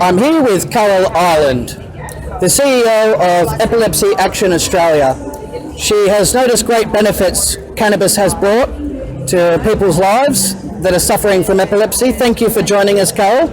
I'm here with Carol Ireland, the CEO of Epilepsy Action Australia. She has noticed great benefits cannabis has brought to people's lives that are suffering from epilepsy. Thank you for joining us, Carol.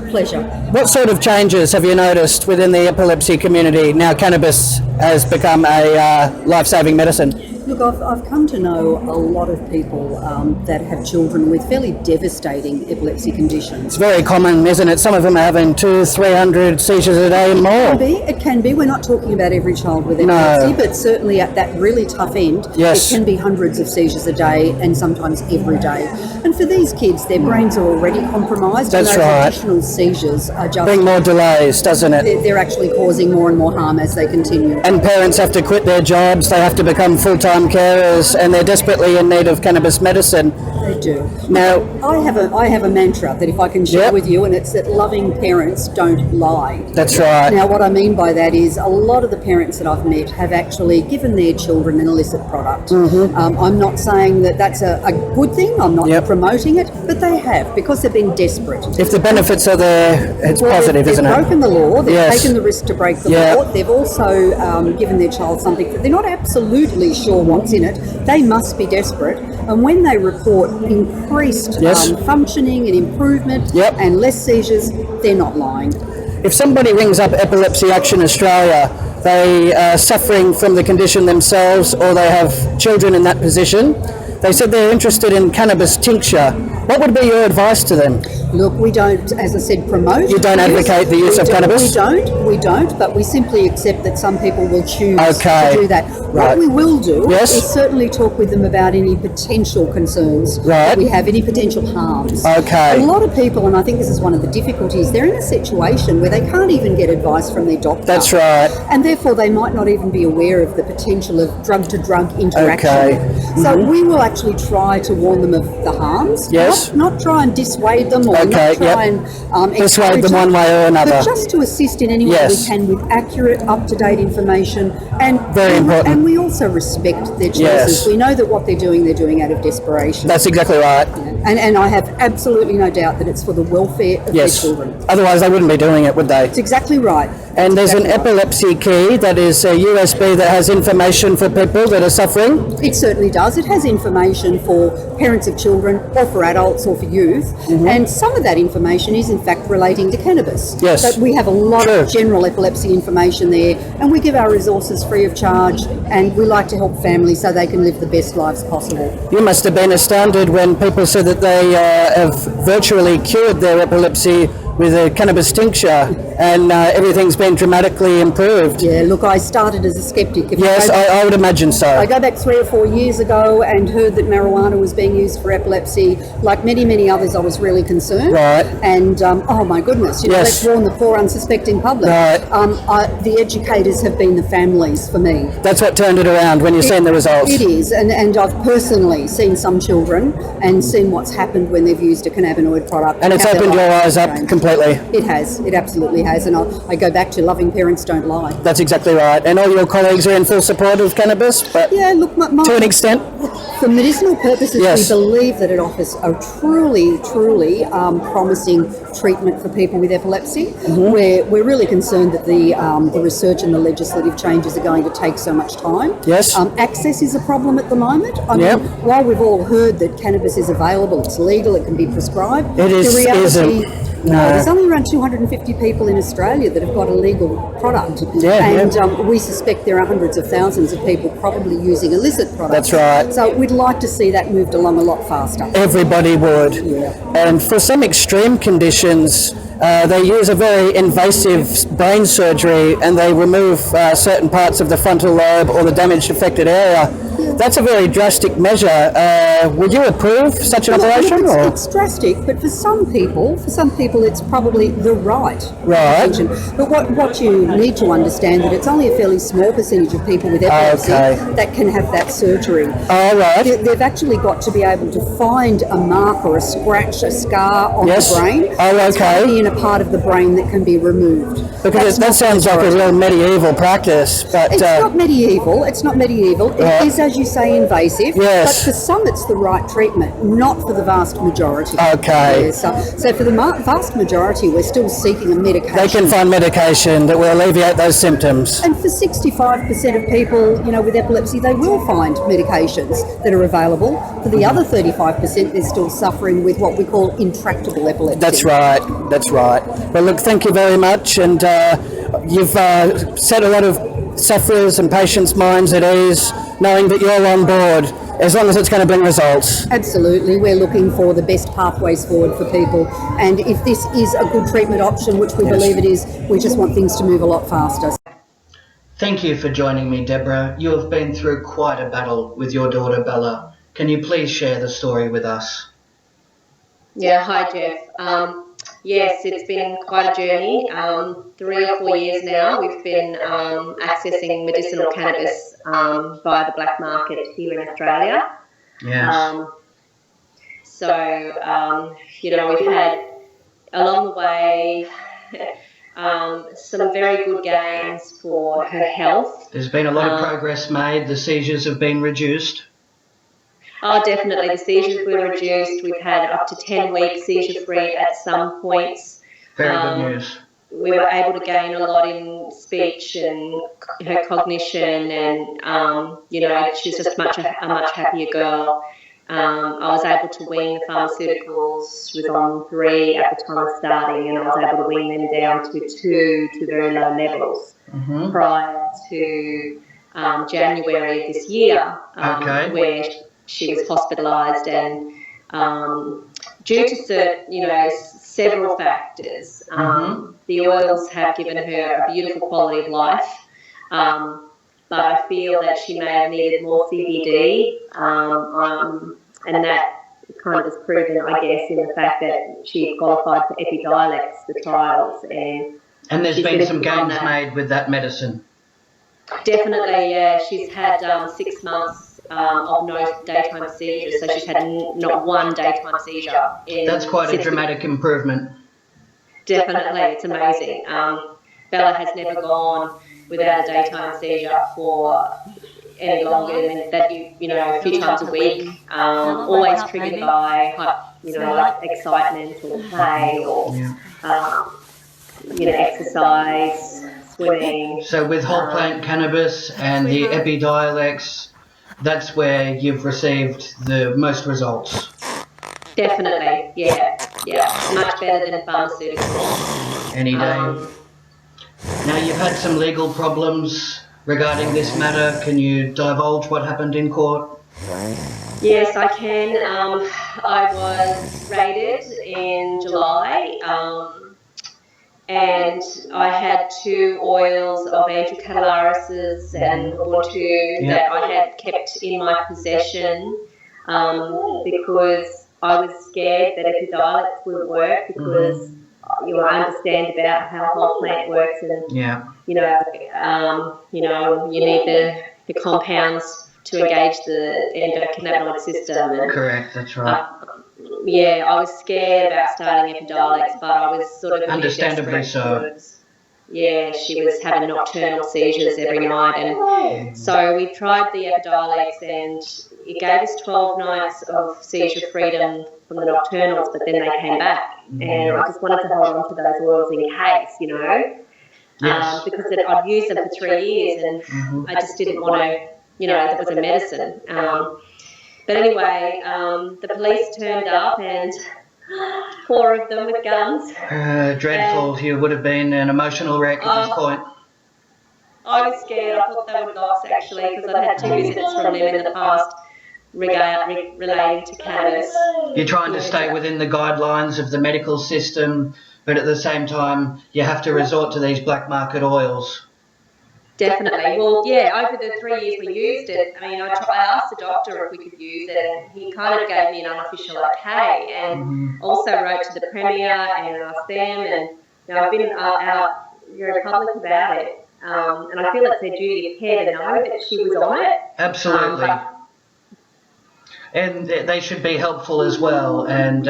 Pleasure. What sort of changes have you noticed within the epilepsy community now cannabis has become a life-saving medicine? Look, I've come to know a lot of people that have children with fairly devastating epilepsy conditions. It's very common, isn't it? Some of them are having 200-300 seizures a day and more. It can be. We're not talking about every child with epilepsy, but certainly at that really tough end, yes, it can be hundreds of seizures a day and sometimes every day. And for these kids, their brains are already compromised. That's and those right. additional seizures are just... bring more delays, doesn't it? They're actually causing more and more harm as they continue. And parents have to quit their jobs, they have to become full-time carers, and they're desperately in need of cannabis medicine. They do. Now, I have a mantra that if I can share with you, and it's that loving parents don't lie. That's right. Now, what I mean by that is a lot of the parents that I've met have actually given their children an illicit product. I'm not saying that that's a good thing. I'm not promoting it, but they have, because they've been desperate. If the benefits are there, it's positive, isn't it? They've broken the law. They've taken the risk to break the law. They've also given their child something that they're not absolutely sure what's in it. They must be desperate. And when they report increased functioning and improvement and less seizures, they're not lying. If somebody rings up Epilepsy Action Australia, they are suffering from the condition themselves or they have children in that position, they said they're interested in cannabis tincture. What would be your advice to them? Look, we don't, as I said, promote. You don't advocate the use of cannabis? We don't, but we simply accept that some people will choose to do that. What we will do is certainly talk with them about any potential concerns that we have, any potential harms. A lot of people, and I think this is one of the difficulties, they're in a situation where they can't even get advice from their doctor. That's right. And therefore they might not even be aware of the potential of drug-to-drug interaction. So we will actually try to warn them of the harms. Not try and dissuade them or not try and persuade them one way or another. But just to assist in any way we can with accurate, up-to-date information. And very important. And we also respect their choices. We know that what they're doing out of desperation. That's exactly right. And I have absolutely no doubt that it's for the welfare of their children. Otherwise they wouldn't be doing it, would they? That's exactly right. And there's an epilepsy key that is a USB that has information for people that are suffering? It certainly does. It has information for parents of children or for adults or for youth. And some of that information is in fact relating to cannabis. But we have a lot of general epilepsy information there, and we give our resources free of charge, and we like to help families so they can live the best lives possible. You must have been astounded when people said that they have virtually cured their epilepsy with a cannabis tincture, and everything's been dramatically improved. Yeah, look, I started as a skeptic. I would imagine so. I go back 3 or 4 years ago and heard that marijuana was being used for epilepsy. Like many others, I was really concerned. And, oh my goodness, let's warn the poor unsuspecting public. The educators have been the families for me. That's what turned it around when you've seen the results. It is, and I've personally seen some children and seen what's happened when they've used a cannabinoid product. And it's opened your eyes up completely. It has. It absolutely has. And I go back to loving parents don't lie. That's exactly right. And all your colleagues are in full support of cannabis? But look, to an extent? For medicinal purposes, we believe that it offers a truly promising treatment for people with epilepsy. We're really concerned that the research and the legislative changes are going to take so much time. Access is a problem at the moment. I mean, while we've all heard that cannabis is available, it's legal, it can be prescribed. It isn't. There's only around 250 people in Australia that have got a legal product. We suspect there are hundreds of thousands of people probably using illicit products. That's right. So we'd like to see that moved along a lot faster. Everybody would. And for some extreme conditions, they use a very invasive brain surgery and they remove certain parts of the frontal lobe or the damaged affected area. That's a very drastic measure. Would you approve such an operation? It's drastic, but for some people, it's probably the right intervention. But what you need to understand that it's only a fairly small percentage of people with epilepsy that can have that surgery. They've actually got to be able to find a mark or a scratch, a scar on the brain. It's got to be in a part of the brain that can be removed. Because that sounds like a real medieval practice, but... It's not medieval. It's not medieval. It is, as you say, invasive. Yes. But for some, it's the right treatment, not for the vast majority. Okay. Yeah, so for the vast majority, we're still seeking a medication. They can find medication that will alleviate those symptoms. And for 65% of people, with epilepsy, they will find medications that are available. For the other 35%, they're still suffering with what we call intractable epilepsy. That's right. Well, look, thank you very much, and you've set a lot of sufferers and patients' minds at ease, knowing that you're on board, as long as it's going to bring results. Absolutely. We're looking for the best pathways forward for people, and if this is a good treatment option, which we believe it is, we just want things to move a lot faster. Thank you for joining me, Deborah. You have been through quite a battle with your daughter, Bella. Can you please share the story with us? Yeah, hi Jeff. Yes, it's been quite a journey. 3 or 4 years now we've been accessing medicinal cannabis via the black market here in Australia. Yes. We've had along the way some very good gains for her health. There's been a lot of progress made. The seizures have been reduced. Oh, definitely. The seizures were reduced. We've had up to 10 weeks seizure-free at some points. Very good news. We were able to gain a lot in speech and her cognition, and she's just a much happier girl. I was able to wean the pharmaceuticals. She was on 3 at the time of starting, and I was able to wean them down to 2 to very low levels prior to January of this year, where she was hospitalised, and due to several factors, the oils have given her a beautiful quality of life, but I feel that she may have needed more CBD, and that kind of is proven, I guess, in the fact that she qualified for Epidiolex, the trials, and there's been some gains made with that medicine. Definitely, yeah. She's had 6 months of no daytime seizures, so she's had not one daytime seizure. That's quite a dramatic improvement. Definitely, it's amazing. Bella has never gone without a daytime seizure for any longer than that. A few times a week, always triggered by like excitement or play or exercise, swimming. So with whole plant cannabis and the Epidiolex, that's where you've received the most results. Definitely, yeah, much better than pharmaceuticals. Any day. Now, you've had some legal problems regarding this matter. Can you divulge what happened in court? Yes, I can. I was raided in July, and I had 2 oils of anticatalaris and Ubuntu that I had kept in my possession because I was scared that Epidiolex would work because I understand about how whole plant works, and you need the compounds to engage the endocannabinoid system. And, correct, that's right. I was scared about starting Epidiolex, but I was sort of understandably so. Yeah, she was having nocturnal seizures every night, and so we tried the Epidiolex, and it gave us 12 nights of seizure freedom from the nocturnals, but then they came back, and I just wanted to hold on to those oils in case, because I'd used them for 3 years, and I just didn't want to, that was a medicine. But anyway, the police turned up, and 4 of them with guns. Dreadful. And you would have been an emotional wreck at this point. I was scared. I thought they were dogs, actually, because I'd had 2 visits from them in the past relating to cannabis. You're trying to stay within the guidelines of the medical system, but at the same time, you have to resort to these black market oils. Definitely. Well, yeah, over the 3 years we used it, I mean, I asked the doctor if we could use it, and he kind of gave me an unofficial okay, and also wrote to the Premier and asked them, and I've been out very public about it, and I feel it's their duty of care to know that she was on it. Absolutely. And they should be helpful as well, and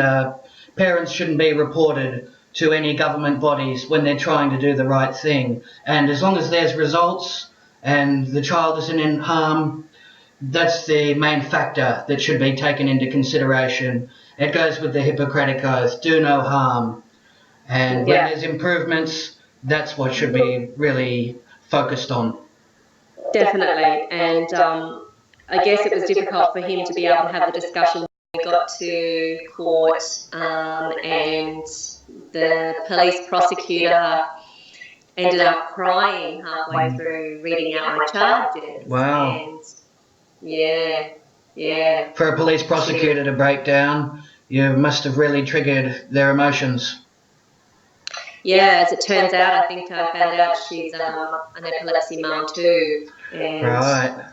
parents shouldn't be reported to any government bodies when they're trying to do the right thing. And as long as there's results and the child isn't in harm, that's the main factor that should be taken into consideration. It goes with the Hippocratic Oath, do no harm. And when there's improvements, that's what should be really focused on. Definitely. And I guess it was difficult for him to be able to have the discussion when we got to court, and the police prosecutor ended up crying halfway through reading out my charges. Wow. And yeah. For a police prosecutor to break down, you must have really triggered their emotions. Yeah, as it turns out, I think I found out she's an epilepsy mum too. And, Right.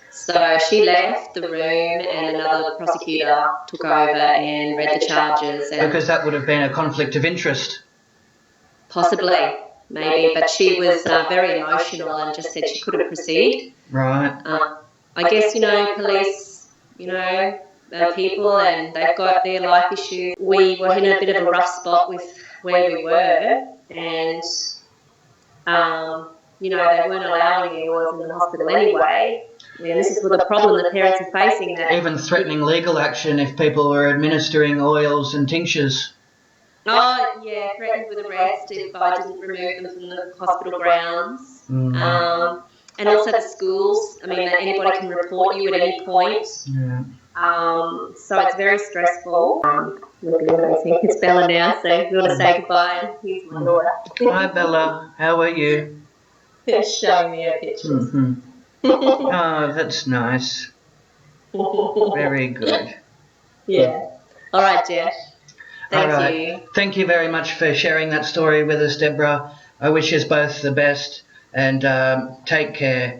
So she left the room and another prosecutor took over and read the charges. And Because that would have been a conflict of interest. possibly, maybe, but she was very emotional and just said she couldn't proceed. Right. I guess, police, they're people and they've got their life issues. We were in a bit of a rough spot with where we were, and they weren't allowing me. I was in the hospital anyway. And this is the problem the parents are facing. That Even threatening legal action if people were administering oils and tinctures. Oh, yeah, threatened with arrest if I didn't remove them from the hospital grounds. And also the schools. I mean, anybody can report you at any point. Yeah. So it's very stressful. It's Bella now, so if you want to say goodbye, here's my daughter. Hi, Bella. How are you? Showing me her pictures. Oh, that's nice. Very good. Yeah. All right, Jeff. Thank All right. you. Thank you very much for sharing that story with us, Deborah. I wish you both the best, and take care.